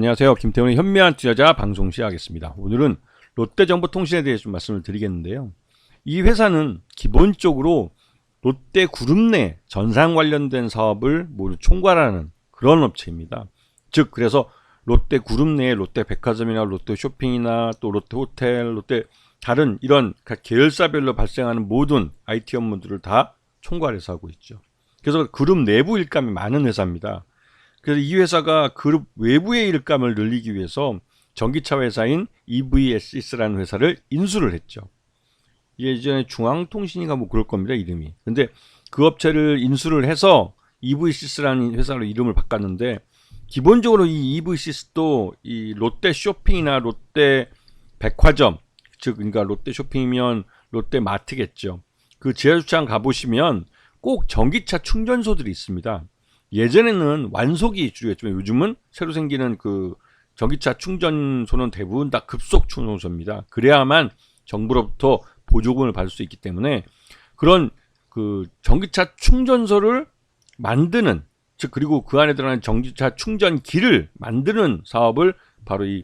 안녕하세요. 김태훈의 현명한 투자자 방송 시작하겠습니다. 오늘은 롯데정보통신에 대해서 좀 말씀을 드리겠는데요. 이 회사는 기본적으로 롯데그룹 내 전산 관련된 사업을 모두 총괄하는 그런 업체입니다. 즉 그래서 롯데그룹 내에 롯데백화점이나 롯데쇼핑이나 또 롯데호텔, 롯데 다른 이런 각 계열사별로 발생하는 모든 IT 업무들을 다 총괄해서 하고 있죠. 그래서 그룹 내부 일감이 많은 회사입니다. 그래서 이 회사가 그룹 외부의 일감을 늘리기 위해서 전기차 회사인 EVSys라는 회사를 인수를 했죠. 이게 예전에 중앙통신인가 뭐 그럴 겁니다, 이름이. 근데 그 업체를 인수를 해서 EVSys라는 회사로 이름을 바꿨는데, 기본적으로 이 EVSys도 이 롯데 쇼핑이나 롯데 백화점, 즉 그러니까 롯데 쇼핑이면 롯데 마트겠죠. 그 지하주차장 가보시면 꼭 전기차 충전소들이 있습니다. 예전에는 완속이 주였지만 요즘은 새로 생기는 그 전기차 충전소는 대부분 다 급속 충전소입니다. 그래야만 정부로부터 보조금을 받을 수 있기 때문에 그런 그 전기차 충전소를 만드는, 즉 그리고 그 안에 들어가는 전기차 충전기를 만드는 사업을 바로 이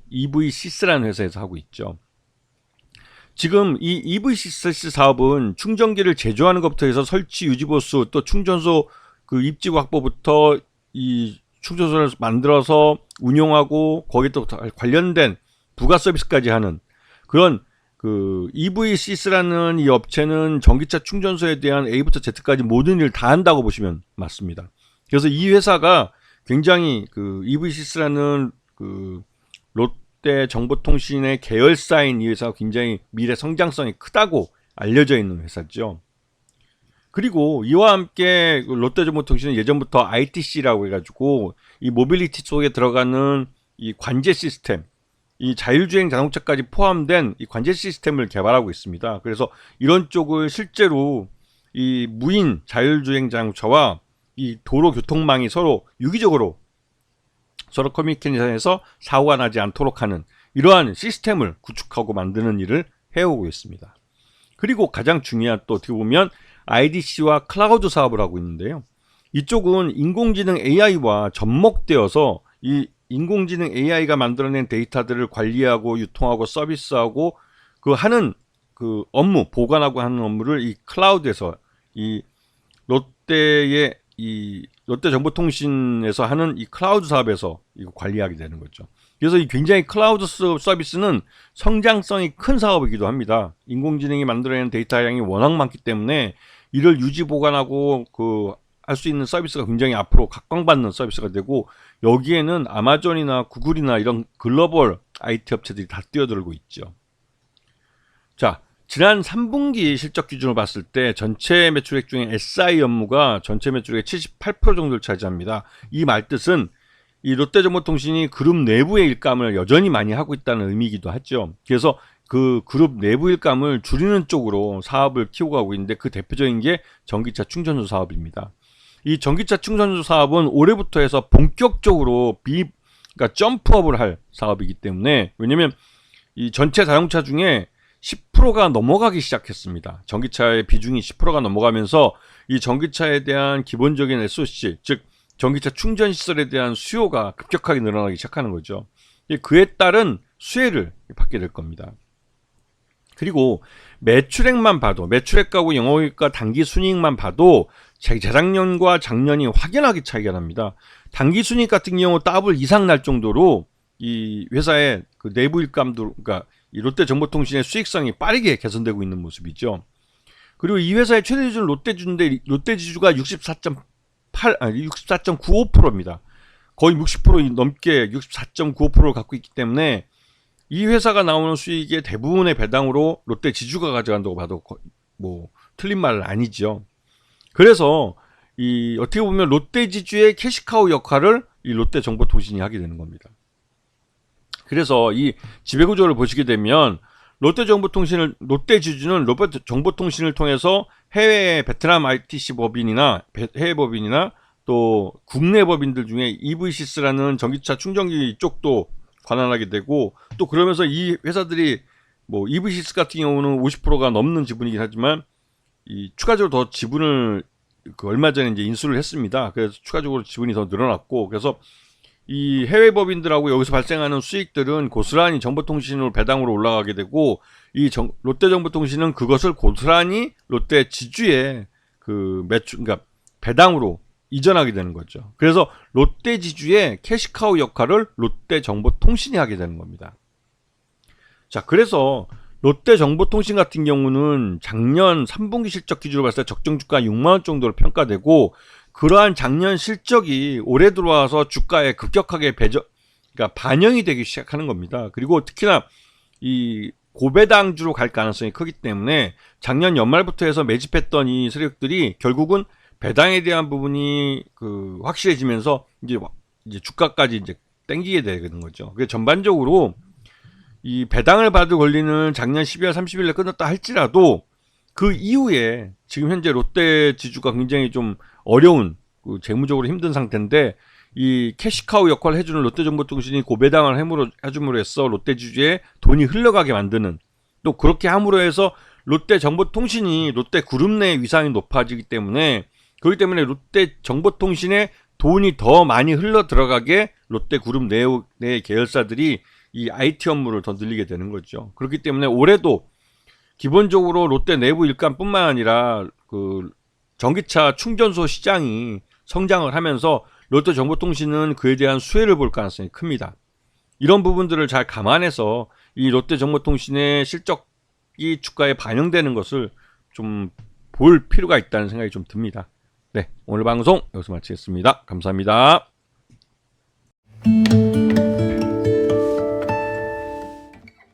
EVSys라는 회사에서 하고 있죠. 지금 이 EVSys 사업은 충전기를 제조하는 것부터 해서 설치, 유지, 보수, 또 충전소 그 입지 확보부터 이 충전소를 만들어서 운용하고 거기에 또 관련된 부가 서비스까지 하는 그런 그 EVSys라는 이 업체는 전기차 충전소에 대한 A부터 Z까지 모든 일을 다 한다고 보시면 맞습니다. 그래서 이 회사가 굉장히 그 EVSys라는 그 롯데 정보통신의 계열사인 이 회사가 굉장히 미래 성장성이 크다고 알려져 있는 회사죠. 그리고 이와 함께 롯데정보통신은 예전부터 ITC라고 해가지고 이 모빌리티 속에 들어가는 이 관제 시스템, 이 자율주행 자동차까지 포함된 이 관제 시스템을 개발하고 있습니다. 그래서 이런 쪽을 실제로 이 무인 자율주행 자동차와 이 도로 교통망이 서로 유기적으로 서로 커뮤니케이션해서 사고가 나지 않도록 하는 이러한 시스템을 구축하고 만드는 일을 해오고 있습니다. 그리고 가장 중요한 또 어떻게 보면 IDC와 클라우드 사업을 하고 있는데요. 이쪽은 인공지능 AI와 접목되어서 이 인공지능 AI가 만들어낸 데이터들을 관리하고 유통하고 서비스하고 그 하는 그 업무, 보관하고 하는 업무를 이 클라우드에서 이 롯데의 이 롯데정보통신에서 하는 이 클라우드 사업에서 이거 관리하게 되는 거죠. 그래서 이 굉장히 클라우드 서비스는 성장성이 큰 사업이기도 합니다. 인공지능이 만들어내는 데이터 양이 워낙 많기 때문에 이를 유지 보관하고 그 할 수 있는 서비스가 굉장히 앞으로 각광받는 서비스가 되고, 여기에는 아마존이나 구글이나 이런 글로벌 IT 업체들이 다 뛰어들고 있죠. 자, 지난 3분기 실적 기준으로 봤을 때 전체 매출액 중에 SI 업무가 전체 매출액의 78% 정도를 차지합니다. 이 말뜻은 이 롯데정보통신이 그룹 내부의 일감을 여전히 많이 하고 있다는 의미이기도 하죠. 그래서 그 그룹 내부 일감을 줄이는 쪽으로 사업을 키우고 가고 있는데, 그 대표적인 게 전기차 충전소 사업입니다. 이 전기차 충전소 사업은 올해부터 해서 본격적으로 그러니까 점프업을 할 사업이기 때문에, 왜냐면 이 전체 자동차 중에 10%가 넘어가기 시작했습니다. 전기차의 비중이 10%가 넘어가면서 이 전기차에 대한 기본적인 SOC, 즉 전기차 충전 시설에 대한 수요가 급격하게 늘어나기 시작하는 거죠. 그에 따른 수혜를 받게 될 겁니다. 그리고 매출액만 봐도, 매출액하고 영업이익과 당기순이익만 봐도 재작년과 작년이 확연하게 차이가 납니다. 당기순이익 같은 경우 더블 이상 날 정도로 이 회사의 그 내부 일감도, 그러니까 이 롯데정보통신의 수익성이 빠르게 개선되고 있는 모습이죠. 그리고 이 회사의 최대 지주는 롯데지주인데, 롯데지주가 64.95%입니다. 거의 60% 넘게 64.95%를 갖고 있기 때문에 이 회사가 나오는 수익의 대부분의 배당으로 롯데지주가 가져간다고 봐도 뭐 틀린 말은 아니죠. 그래서 이 어떻게 보면 롯데지주의 캐시카우 역할을 이 롯데정보통신이 하게 되는 겁니다. 그래서 이 지배구조를 보시게 되면 롯데지주는 롯데정보통신을 통해서 해외 베트남 ITC 법인이나 해외 법인이나 또 국내 법인들 중에 EVSys라는 전기차 충전기 쪽도 관할하게 되고, 또 그러면서 이 회사들이 뭐 EVSys 같은 경우는 50%가 넘는 지분이긴 하지만 이 추가적으로 더 지분을 그 얼마 전에 이제 인수를 했습니다. 그래서 추가적으로 지분이 더 늘어났고, 그래서 이 해외 법인들하고 여기서 발생하는 수익들은 고스란히 정보통신으로 배당으로 올라가게 되고 롯데정보통신은 그것을 고스란히 롯데 지주의 그 매출, 그러니까 배당으로 이전하게 되는 거죠. 그래서 롯데 지주의 캐시카우 역할을 롯데정보통신이 하게 되는 겁니다. 자, 그래서 롯데정보통신 같은 경우는 작년 3분기 실적 기준으로 봤을 때 적정 주가 6만 원 정도로 평가되고, 그러한 작년 실적이 올해 들어와서 주가에 급격하게 그러니까 반영이 되기 시작하는 겁니다. 그리고 특히나 이 고배당주로 갈 가능성이 크기 때문에 작년 연말부터 해서 매집했던 이 세력들이 결국은 배당에 대한 부분이 그 확실해지면서 이제 주가까지 이제 땡기게 되는 거죠. 그래서 전반적으로 이 배당을 받을 권리는 작년 12월 30일에 끝났다 할지라도 그 이후에 지금 현재 롯데 지주가 굉장히 좀 어려운, 재무적으로 힘든 상태인데, 이 캐시카우 역할을 해주는 롯데정보통신이 고배당을 해줌으로 해서 롯데 지주에 돈이 흘러가게 만드는, 또 그렇게 함으로 해서 롯데정보통신이 롯데그룹 내 위상이 높아지기 때문에, 그렇기 때문에 롯데정보통신에 돈이 더 많이 흘러 들어가게 롯데그룹 내 계열사들이 이 IT 업무를 더 늘리게 되는 거죠. 그렇기 때문에 올해도 기본적으로 롯데 내부 일감뿐만 아니라 그 전기차 충전소 시장이 성장을 하면서 롯데정보통신은 그에 대한 수혜를 볼 가능성이 큽니다. 이런 부분들을 잘 감안해서 이 롯데정보통신의 실적이 주가에 반영되는 것을 좀 볼 필요가 있다는 생각이 좀 듭니다. 네, 오늘 방송 여기서 마치겠습니다. 감사합니다.